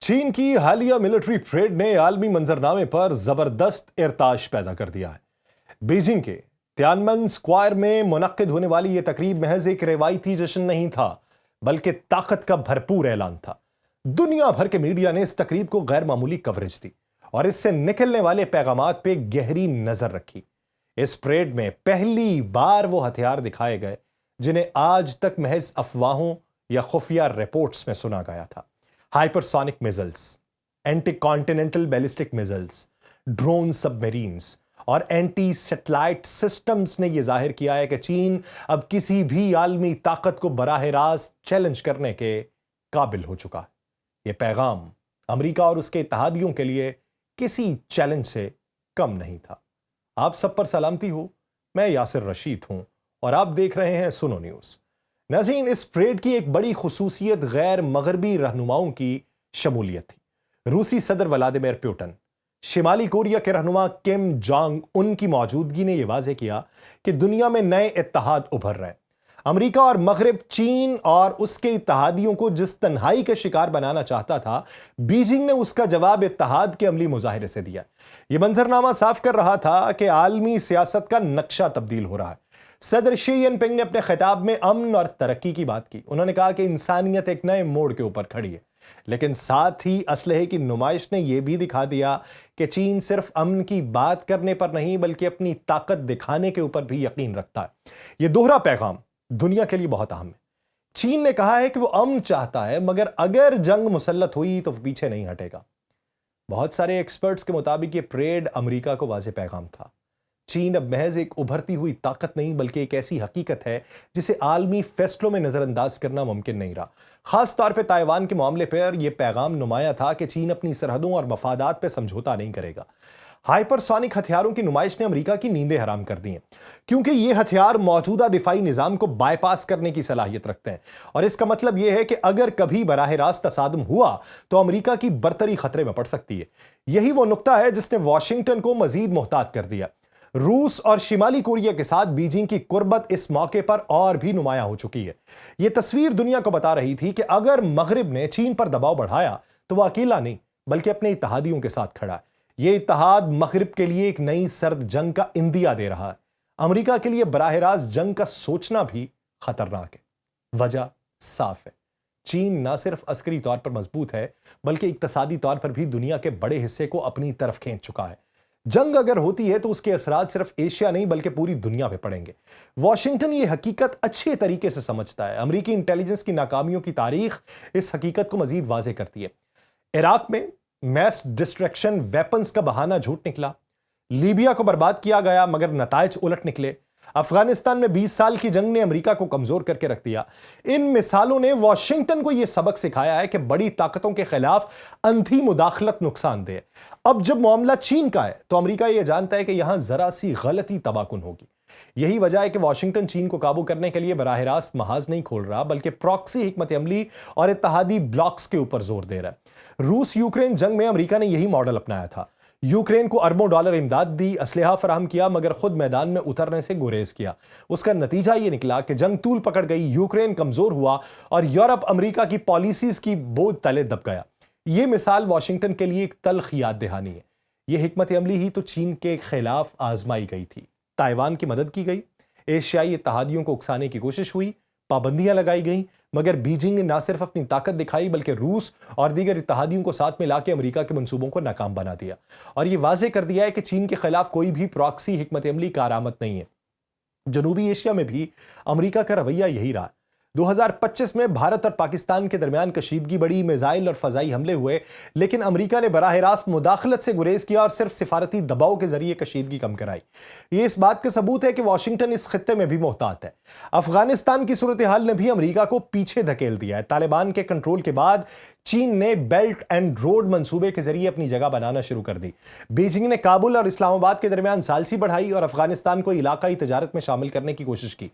چین کی حالیہ military parade نے عالمی منظرنامے پر زبردست ارتعاش پیدا کر دیا ہے۔ بیجنگ کے تیانمن اسکوائر میں منعقد ہونے والی یہ تقریب محض ایک روایتی جشن نہیں تھا بلکہ طاقت کا بھرپور اعلان تھا۔ دنیا بھر کے میڈیا نے اس تقریب کو غیر معمولی کوریج دی اور اس سے نکلنے والے پیغامات پہ گہری نظر رکھی۔ اس پریڈ میں پہلی بار وہ ہتھیار دکھائے گئے جنہیں آج تک محض افواہوں یا خفیہ رپورٹس میں سنا گیا تھا۔ ہائپرسونک measles, anti continental ballistic measles, drone سب میرینز اور اینٹی سیٹلائٹ سسٹمز نے یہ ظاہر کیا ہے کہ چین اب کسی بھی عالمی طاقت کو براہ راست چیلنج کرنے کے قابل ہو چکا ہے۔ یہ پیغام امریکہ اور اس کے اتحادیوں کے لیے کسی چیلنج سے کم نہیں تھا۔ آپ سب پر سلامتی ہو، میں یاسر رشید ہوں اور آپ دیکھ رہے ہیں سنو نیوز۔ ناظرین، اس پریڈ کی ایک بڑی خصوصیت غیر مغربی رہنماؤں کی شمولیت تھی۔ روسی صدر ولادیمیر پوٹن، شمالی کوریا کے رہنما کم جانگ ان کی موجودگی نے یہ واضح کیا کہ دنیا میں نئے اتحاد ابھر رہے ہیں۔ امریکہ اور مغرب چین اور اس کے اتحادیوں کو جس تنہائی کا شکار بنانا چاہتا تھا، بیجنگ نے اس کا جواب اتحاد کے عملی مظاہرے سے دیا۔ یہ منظرنامہ صاف کر رہا تھا کہ عالمی سیاست کا نقشہ تبدیل ہو رہا ہے۔ صدر شی جن پنگ نے اپنے خطاب میں امن اور ترقی کی بات کی۔ انہوں نے کہا کہ انسانیت ایک نئے موڑ کے اوپر کھڑی ہے، لیکن ساتھ ہی اسلحے کی نمائش نے یہ بھی دکھا دیا کہ چین صرف امن کی بات کرنے پر نہیں بلکہ اپنی طاقت دکھانے کے اوپر بھی یقین رکھتا ہے۔ یہ دوہرا پیغام دنیا کے لیے بہت اہم ہے۔ چین نے کہا ہے کہ وہ امن چاہتا ہے، مگر اگر جنگ مسلط ہوئی تو وہ پیچھے نہیں ہٹے گا۔ بہت سارے ایکسپرٹس کے مطابق یہ پریڈ امریکہ کو واضح پیغام تھا۔ چین اب محض ایک ابھرتی ہوئی طاقت نہیں بلکہ ایک ایسی حقیقت ہے جسے عالمی فیصلوں میں نظر انداز کرنا ممکن نہیں رہا۔ خاص طور پہ تائیوان کے معاملے پر یہ پیغام نمایاں تھا کہ چین اپنی سرحدوں اور مفادات پہ سمجھوتا نہیں کرے گا۔ ہائپرسونک ہتھیاروں کی نمائش نے امریکہ کی نیندیں حرام کر دی ہیں، کیونکہ یہ ہتھیار موجودہ دفاعی نظام کو بائی پاس کرنے کی صلاحیت رکھتے ہیں، اور اس کا مطلب یہ ہے کہ اگر کبھی براہ راست تصادم ہوا تو امریکہ کی برتری خطرے میں پڑ سکتی ہے۔ یہی وہ نقطہ ہے جس نے واشنگٹن کو مزید محتاط کر دیا۔ روس اور شمالی کوریا کے ساتھ بیجنگ کی قربت اس موقع پر اور بھی نمایاں ہو چکی ہے۔ یہ تصویر دنیا کو بتا رہی تھی کہ اگر مغرب نے چین پر دباؤ بڑھایا تو وہ اکیلا نہیں بلکہ اپنے اتحادیوں کے ساتھ کھڑا ہے۔ یہ اتحاد مغرب کے لیے ایک نئی سرد جنگ کا اندیہ دے رہا ہے۔ امریکہ کے لیے براہ راست جنگ کا سوچنا بھی خطرناک ہے۔ وجہ صاف ہے، چین نہ صرف عسکری طور پر مضبوط ہے بلکہ اقتصادی طور پر بھی دنیا کے بڑے حصے کو اپنی طرف کھینچ چکا ہے۔ جنگ اگر ہوتی ہے تو اس کے اثرات صرف ایشیا نہیں بلکہ پوری دنیا پہ پڑیں گے۔ واشنگٹن یہ حقیقت اچھے طریقے سے سمجھتا ہے۔ امریکی انٹیلیجنس کی ناکامیوں کی تاریخ اس حقیقت کو مزید واضح کرتی ہے۔ عراق میں میس ڈسٹریکشن ویپنز کا بہانہ جھوٹ نکلا، لیبیا کو برباد کیا گیا مگر نتائج الٹ نکلے، افغانستان میں 20 سال کی جنگ نے امریکہ کو کمزور کر کے رکھ دیا۔ ان مثالوں نے واشنگٹن کو یہ سبق سکھایا ہے کہ بڑی طاقتوں کے خلاف اندھی مداخلت نقصان دہ ہے۔ اب جب معاملہ چین کا ہے تو امریکہ یہ جانتا ہے کہ یہاں ذرا سی غلطی تباہ کن ہوگی۔ یہی وجہ ہے کہ واشنگٹن چین کو قابو کرنے کے لیے براہ راست محاذ نہیں کھول رہا بلکہ پراکسی حکمت عملی اور اتحادی بلاکس کے اوپر زور دے رہا ہے۔ روس یوکرین جنگ میں امریکہ نے یہی ماڈل اپنایا تھا۔ یوکرین کو اربوں ڈالر امداد دی، اسلحہ فراہم کیا، مگر خود میدان میں اترنے سے گریز کیا۔ اس کا نتیجہ یہ نکلا کہ جنگ طول پکڑ گئی، یوکرین کمزور ہوا اور یورپ امریکہ کی پالیسیز کی بوجھ تلے دب گیا۔ یہ مثال واشنگٹن کے لیے ایک تلخ یاد دہانی ہے۔ یہ حکمت عملی ہی تو چین کے خلاف آزمائی گئی تھی۔ تائیوان کی مدد کی گئی، ایشیائی اتحادیوں کو اکسانے کی کوشش ہوئی، پابندیاں لگائی گئیں، مگر بیجنگ نے نہ صرف اپنی طاقت دکھائی بلکہ روس اور دیگر اتحادیوں کو ساتھ ملا کے امریکہ کے منصوبوں کو ناکام بنا دیا، اور یہ واضح کر دیا ہے کہ چین کے خلاف کوئی بھی پراکسی حکمت عملی کارآمد نہیں ہے۔ جنوبی ایشیا میں بھی امریکہ کا رویہ یہی رہا۔ 2025 میں بھارت اور پاکستان کے درمیان کشیدگی بڑھی، میزائل اور فضائی حملے ہوئے، لیکن امریکہ نے براہ راست مداخلت سے گریز کیا اور صرف سفارتی دباؤ کے ذریعے کشیدگی کم کرائی۔ یہ اس بات کا ثبوت ہے کہ واشنگٹن اس خطے میں بھی محتاط ہے۔ افغانستان کی صورتحال نے بھی امریکہ کو پیچھے دھکیل دیا ہے۔ طالبان کے کنٹرول کے بعد چین نے بیلٹ اینڈ روڈ منصوبے کے ذریعے اپنی جگہ بنانا شروع کر دی۔ بیجنگ نے کابل اور اسلام آباد کے درمیان ثالثی بڑھائی اور افغانستان کو علاقائی تجارت میں شامل کرنے کی کوشش کی۔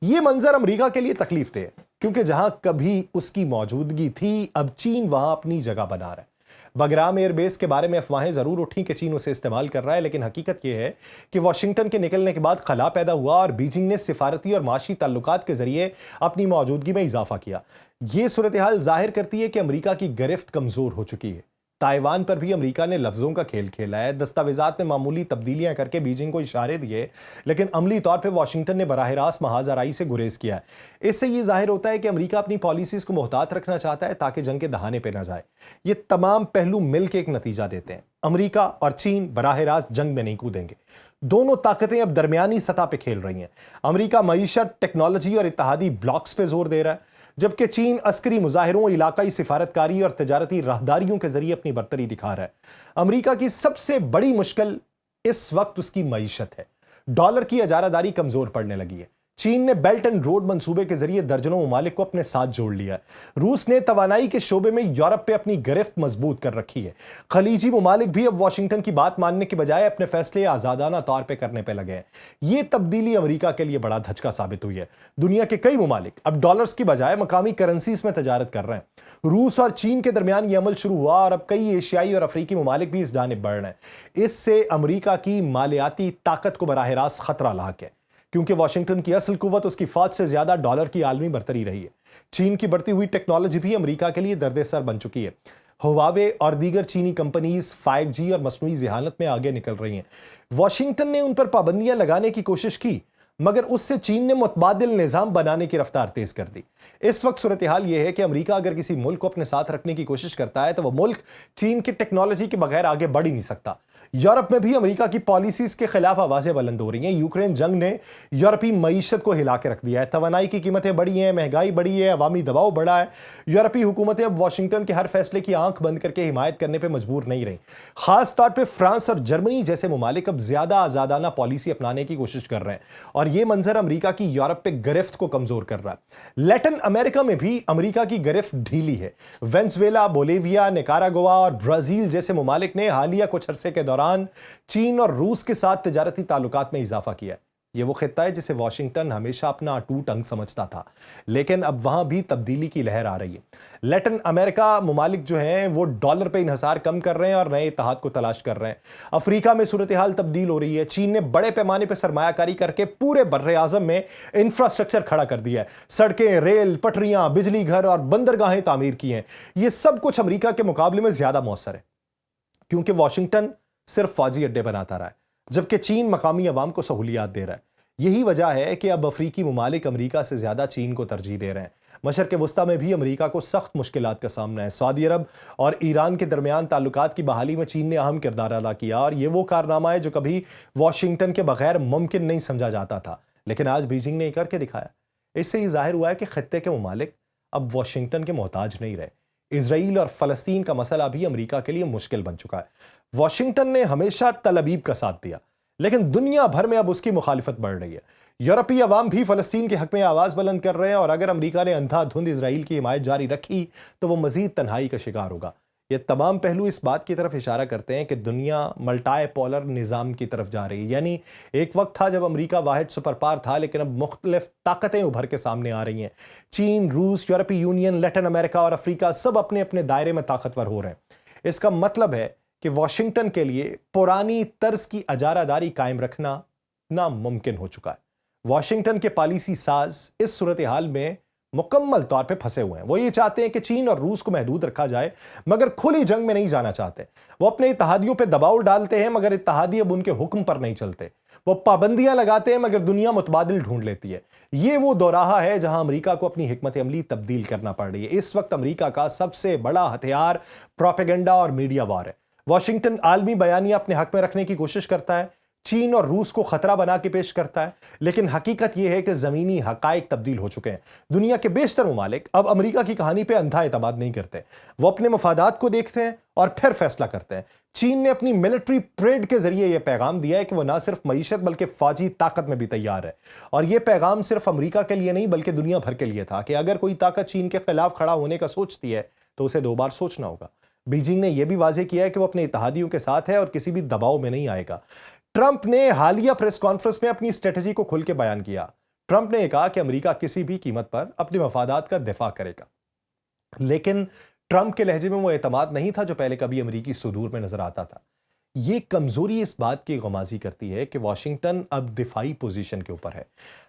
یہ منظر امریکہ کے لیے تکلیف دہ ہے، کیونکہ جہاں کبھی اس کی موجودگی تھی اب چین وہاں اپنی جگہ بنا رہا ہے۔ बगराम एयर बेस के बारे में अफवाहें जरूर उठी कि चीन उसे इस्तेमाल कर रहा है, लेकिन हकीकत यह है कि वाशिंगटन के निकलने के बाद खला पैदा हुआ और बीजिंग ने सिफारती और माशी ताल्लुकात के जरिए अपनी मौजूदगी में इजाफा किया। यह सूरत हाल जाहिर करती है कि अमेरिका की गिरफ्त कमजोर हो चुकी है। ताइवान पर भी अमेरिका ने लफ्जों का खेल खेला है। दस्तावेजात में मामूली तब्दीलियां करके बीजिंग को इशारे दिए, लेकिन अमली तौर पर वाशिंगटन ने बराह रास्त महाज आराई से गुरेज किया है। इससे यह जाहिर होता है कि अमेरिका अपनी पॉलिसीज को मोहतात रखना चाहता है ताकि जंग के दहाने पे ना जाए। ये तमाम पहलू मिलकर एक नतीजा देते हैं, अमेरिका और चीन बराह रास्त जंग में नहीं कूदेंगे। दोनों ताकतें अब दरमियानी सतह पे खेल रही हैं। अमेरिका मईशत, टेक्नोलॉजी और इत्तेहादी ब्लॉक्स पे जोर दे रहा है, जबकि चीन अस्करी मुजाहिरों, इलाकाई सिफारतकारी और तजारती राहदारियों के जरिए अपनी बरतरी दिखा रहा है। अमेरिका की सबसे बड़ी मुश्किल इस वक्त उसकी मईशत है। डॉलर की अजारादारी कमजोर पड़ने लगी है। चीन ने बेल्ट एंड रोड मंसूबे के जरिए दर्जनों ममालिक को अपने साथ जोड़ लिया है। रूस ने तवानाई के शोबे में यूरोप पे अपनी गिरफ्त मजबूत कर रखी है। खलीजी ममालिक भी अब वाशिंगटन की बात मानने के बजाय अपने फैसले आजादाना तौर पे करने पे लगे हैं। ये तब्दीली अमेरिका के लिए बड़ा धचका साबित हुई है। दुनिया के कई ममालिक अब डॉलर्स की बजाय मकामी करेंसीज में तजारत कर रहे हैं। रूस और चीन के दरमियान ये अमल शुरू हुआ और अब कई एशियाई और अफ्रीकी ममालिक भी इस जानिब बढ़ रहे हैं। इससे अमेरिका की मालियाती ताकत को बराह रास्त खतरा लाक है, क्योंकि वाशिंगटन की असल कुव्वत उसकी फौज से ज्यादा डॉलर की आलमी बरतरी रही है। चीन की बढ़ती हुई टेक्नोलॉजी भी अमेरिका के लिए दर्द-ए-सर बन चुकी है। हुआवे और दीगर चीनी कंपनीज 5G और मसनूई ज़हानत में आगे निकल रही हैं। वाशिंगटन ने उन पर पाबंदियां लगाने की कोशिश की, मगर उससे चीन ने मुतबादिल निजाम बनाने की रफ्तार तेज कर दी। इस वक्त सूरत हाल यह है कि अमेरिका अगर किसी मुल्क को अपने साथ रखने की कोशिश करता है तो वह मुल्क चीन की टेक्नोलॉजी के बगैर आगे बढ़ ही नहीं सकता। यूरोप में भी अमेरिका की पॉलिसीज के खिलाफ आवाजें बुलंद हो रही हैं। यूक्रेन जंग ने यूरोपीय मईशत को हिला के रख दिया है। तवानाई की कीमतें बढ़ी हैं, महंगाई बढ़ी है, अवामी दबाव बढ़ा है। यूरोपीय हुकूमतें अब वाशिंगटन के हर फैसले की आंख बंद करके हिमायत करने पर मजबूर नहीं रही। खास तौर पर फ्रांस और जर्मनी जैसे ममालिक अब ज्यादा आजादाना पॉलिसी अपनाने की कोशिश कर रहे हैं और यह मंजर अमेरिका की यूरोप पे गिरफ्त को कमजोर कर रहा है। लैटिन अमेरिका में भी अमेरिका की गिरफ्त ढीली है। वेनेजुएला, बोलिविया, निकारागुआ और ब्राजील जैसे ममालिक ने हालिया कुछ अरसे के दौरान चीन और रूस के साथ तिजारती ताल्लुकात में इजाफा किया। यह वो खित्ता है जिसे वाशिंगटन हमेशा अपना अटूट अंग समझता था, लेकिन अब वहां भी तब्दीली की लहर आ रही है। लैटिन अमेरिका ममालिक जो हैं वो डॉलर पे इन्हसार कम कर रहे हैं और नए इत्तेहाद को तलाश कर रहे हैं। अफ्रीका में सूरत हाल तब्दील हो रही है। चीन ने बड़े पैमाने पर सरमायाकारी करके पूरे बर्रे आजम में इंफ्रास्ट्रक्चर खड़ा कर दिया है। सड़कें, रेल, पटरियां, बिजली घर और बंदरगाहें तामीर की हैं। यह सब कुछ अमेरिका के मुकाबले में ज्यादा मौसर है, क्योंकि वाशिंगटन सिर्फ फौजी अड्डे बनाता रहा है, जबकि चीन मकामी अवाम को सहूलियात दे रहा है। यही वजह है कि अब अफ्रीकी ममालिक अमेरिका से ज्यादा चीन को तरजीह दे रहे हैं। मशरक़ वस्ता में भी अमेरिका को सख्त मुश्किलात का सामना है। सऊदी अरब और ईरान के दरमियान ताल्लुकात की बहाली में चीन ने अहम किरदार अदा किया और यह वो कारनामा है जो कभी वाशिंगटन के बगैर मुमकिन नहीं समझा जाता था, लेकिन आज बीजिंग ने करके दिखाया। इससे यह जाहिर हुआ है कि खित्ते के ममालिक अब वाशिंगटन के मोहताज नहीं रहे। इजराइल और फलस्तीन का मसला भी अमेरिका के लिए मुश्किल बन चुका है। वाशिंगटन ने हमेशा तल अबीब का साथ दिया, लेकिन दुनिया भर में अब उसकी मुखालिफत बढ़ रही है। यूरोपीय अवाम भी फलस्तीन के हक में आवाज बुलंद कर रहे हैं और अगर अमेरिका ने अंधाधुंध इजराइल की हिमायत जारी रखी तो वो मजीद तन्हाई का शिकार होगा। ये तमाम पहलू इस बात की तरफ इशारा करते हैं कि दुनिया मल्टाई पोलर निज़ाम की तरफ जा रही है। यानी एक वक्त था जब अमेरिका वाहिद सुपर पावर था, लेकिन अब मुख्तलिफ ताकतें उभर के सामने आ रही हैं। चीन, रूस, यूरोपीय यूनियन, लैटिन अमेरिका और अफ्रीका सब अपने अपने दायरे में ताकतवर हो रहे हैं। इसका मतलब है कि वाशिंगटन के लिए पुरानी तर्ज की अजारादारी कायम रखना नामुमकिन हो चुका है। वाशिंगटन के पॉलिसी साज इस सूरत हाल में मुकम्मल तौर पे फंसे हुए हैं। वो ये चाहते हैं कि चीन और रूस को महदूद रखा जाए, मगर खुली जंग में नहीं जाना चाहते। वो अपने इत्तेहादियों पे दबाव डालते हैं, मगर इत्तेहादी अब उनके हुक्म पर नहीं चलते। वो पाबंदियां लगाते हैं, मगर दुनिया मुतबादिल ढूंढ लेती है। ये वो दोराहा है जहां अमेरिका को अपनी हिकमत अमली तब्दील करना पड़ रही है। इस वक्त अमेरिका का सबसे बड़ा हथियार प्रोपेगेंडा और मीडिया वार है। वाशिंगटन आलमी बयानियां अपने हक में रखने की कोशिश करता है, चीन और रूस को खतरा बना के पेश करता है, लेकिन हकीकत यह है कि जमीनी हकायक तब्दील हो चुके हैं। दुनिया के बेशतर ममालिक अब अमेरिका की कहानी पे अंधा एतमाद नहीं करते। वो अपने मफादात को देखते हैं और फिर फैसला करते हैं। चीन ने अपनी मिलिट्री परेड के जरिए यह पैगाम दिया है कि वो ना सिर्फ मईशत बल्कि फौजी ताकत में भी तैयार है। और यह पैगाम सिर्फ अमेरिका के लिए नहीं बल्कि दुनिया भर के लिए था कि अगर कोई ताकत चीन के खिलाफ खड़ा होने का सोचती है तो उसे 2 बार सोचना होगा। बीजिंग ने यह भी वाज़ेह किया है कि वो अपने इत्तेहादियों के साथ है और किसी भी दबाव में नहीं आएगा। ट्रंप ने हालिया प्रेस कॉन्फ्रेंस में अपनी स्ट्रेटजी को खुल के बयान किया। ट्रंप ने कहा कि अमेरिका किसी भी कीमत पर अपने मफादात का दिफा करेगा, लेकिन ट्रंप के लहजे में वो एतमाद नहीं था जो पहले कभी अमेरिकी सुदूर में नजर आता था। ये कमजोरी इस बात की गमाजी करती है कि वॉशिंगटन अब दिफाई पोजीशन के ऊपर है।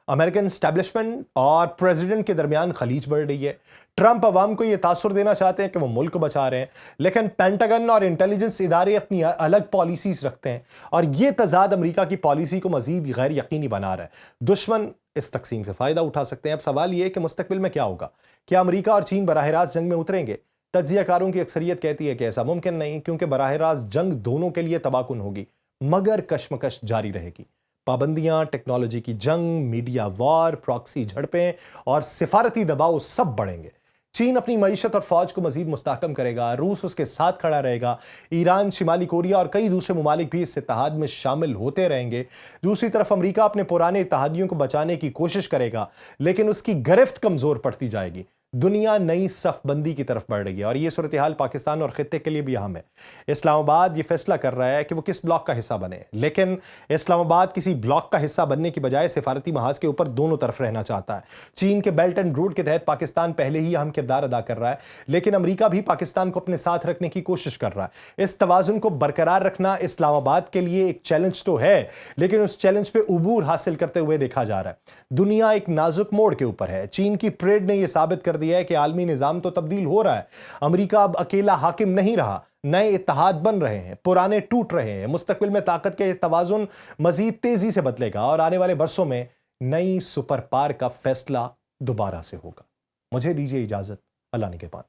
अमेरिकन एस्टैब्लिशमेंट और प्रेसिडेंट के दरमियान खलीज बढ़ रही है। ट्रंप अवाम को यह तासुर देना चाहते हैं कि वो मुल्क बचा रहे हैं, लेकिन पेंटागन और इंटेलिजेंस इदारे अपनी अलग पॉलिसीज रखते हैं और ये तजाद अमेरिका की पॉलिसी को मजीद गैर यकीनी बना रहा है। दुश्मन इस तकसीम से फायदा उठा सकते हैं। अब सवाल यह है कि मुस्तकबिल में क्या होगा। क्या अमेरिका और चीन बराह रास्त जंग में उतरेंगे? तज्जियाकारों की अक्सरियत कहती है कि ऐसा मुमकिन नहीं, क्योंकि बराह रास्त जंग दोनों के लिए तबाहकुन होगी, मगर कशमकश जारी रहेगी। पाबंदियां, टेक्नोलॉजी की जंग, मीडिया वॉर, प्रॉक्सी झड़पें और सिफारती दबाव सब बढ़ेंगे। चीन अपनी मईशत और फौज को मजीद मुस्तहकम करेगा, रूस उसके साथ खड़ा रहेगा, ईरान, शिमाली कोरिया और कई दूसरे मुमालिक भी इस इत्तेहाद में शामिल होते रहेंगे। दूसरी तरफ अमेरिका अपने पुराने इत्तेहादियों को बचाने की कोशिश करेगा, लेकिन उसकी गिरफ्त कमजोर पड़ती जाएगी। दुनिया नई सफबंदी की तरफ बढ़ रही है और यह सूरत हाल पाकिस्तान और खित्ते के लिए भी अहम है। इस्लामाबाद यह फैसला कर रहा है कि वो किस ब्लॉक का हिस्सा बने, लेकिन इस्लामाबाद किसी ब्लॉक का हिस्सा बनने की बजाय सिफारती महाज के ऊपर दोनों तरफ रहना चाहता है। चीन के बेल्ट एंड रोड के तहत पाकिस्तान पहले ही अहम किरदार अदा कर रहा है, लेकिन अमेरिका भी पाकिस्तान को अपने साथ रखने की कोशिश कर रहा है। इस तवाजुन को बरकरार रखना इस्लामाबाद के लिए एक चैलेंज तो है, लेकिन उस चैलेंज पे उबूर हासिल करते हुए देखा जा रहा है। दुनिया एक नाजुक मोड़ के ऊपर है। चीन की परेड ने यह साबित कर दिया है कि आलमी निजाम तो तब्दील हो रहा है। अमेरिका अब अकेला हाकिम नहीं रहा, नए इत्तेहाद बन रहे हैं, पुराने टूट रहे हैं। मुस्तकबिल में ताकत के तवाजुन मजीद तेजी से बदलेगा और आने वाले बरसों में नई सुपर पावर का फैसला दोबारा से होगा। मुझे दीजिए इजाजत। अल्लाह निगहबान।